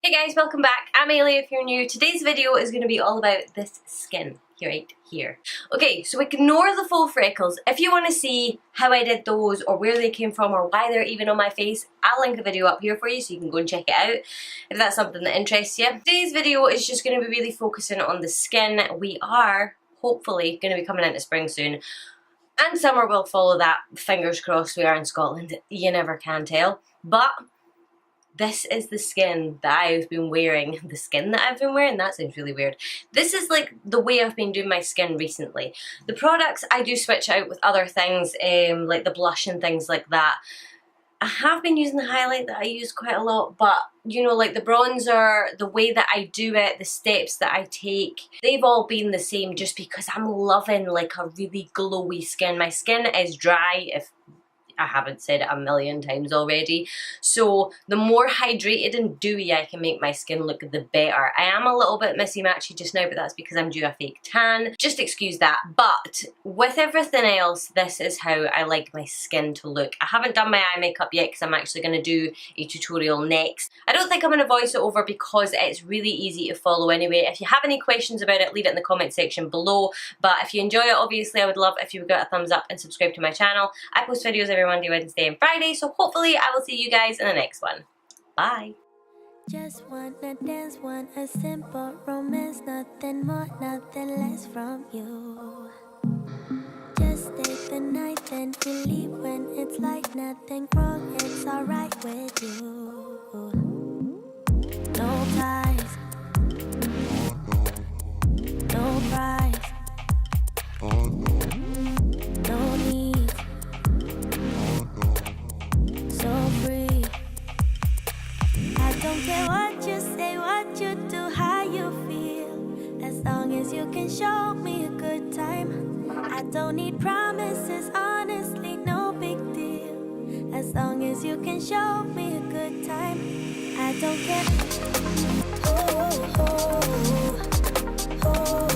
Hey guys, welcome back. I'm Ailey if you're new. Today's video is going to be all about this skin right here. Okay, so ignore the faux freckles. If you want to see how I did those or where they came from or why they're even on my face, I'll link a video up here for you so you can go and check it out if that's something that interests you. Today's video is just going to be really focusing on the skin. We are hopefully going to be coming into spring soon. And summer will follow that. Fingers crossed, we are in Scotland. You never can tell. But this is the skin that I've been wearing. The skin that I've been wearing? That sounds really weird. This is like the way I've been doing my skin recently. The products I do switch out with other things, like the blush and things like that. I have been using the highlight that I use quite a lot, but you know, like the bronzer, the way that I do it, the steps that I take, they've all been the same just because I'm loving like a really glowy skin. My skin is dry, if I haven't said it a million times already. So the more hydrated and dewy I can make my skin look, the better. I am a little bit messy-matchy just now, but that's because I'm due a fake tan. Just excuse that. But with everything else, this is how I like my skin to look. I haven't done my eye makeup yet because I'm actually going to do a tutorial next. I don't think I'm going to voice it over because it's really easy to follow anyway. If you have any questions about it, leave it in the comment section below. But if you enjoy it, obviously I would love if you would give it a thumbs up and subscribe to my channel. I post videos every Monday, Wednesday and Friday, so hopefully I will see you guys in the next one. Bye! Just wanna dance, want a simple romance, nothing more, nothing less from you. Just stay the night, then we leave when it's like nothing wrong, it's alright with you. No ties, no price, no need, so free. I don't care what you say, what you do, how you feel, as long as you can show me a good time. I don't need promises, honestly, no big deal, as long as you can show me a good time. I don't care. Oh, oh, oh, oh.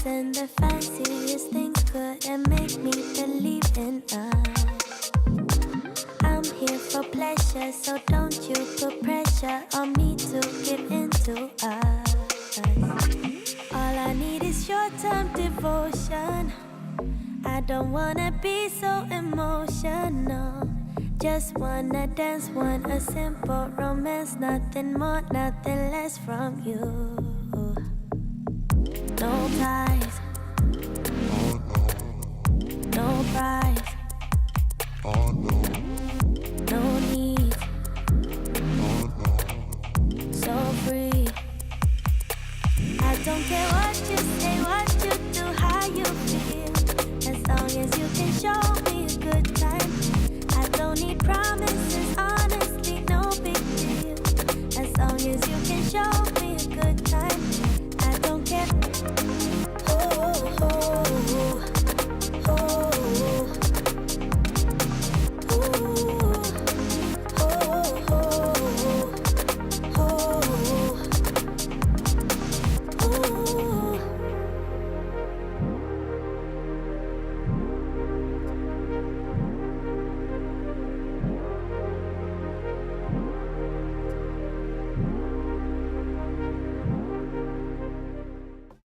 And the fanciest things couldn't make me believe in us. I'm here for pleasure, so don't you put pressure on me to give into us. All I need is short-term devotion. I don't wanna be so emotional. Just wanna dance, want a simple romance, nothing more, nothing less from you. No ties, no price,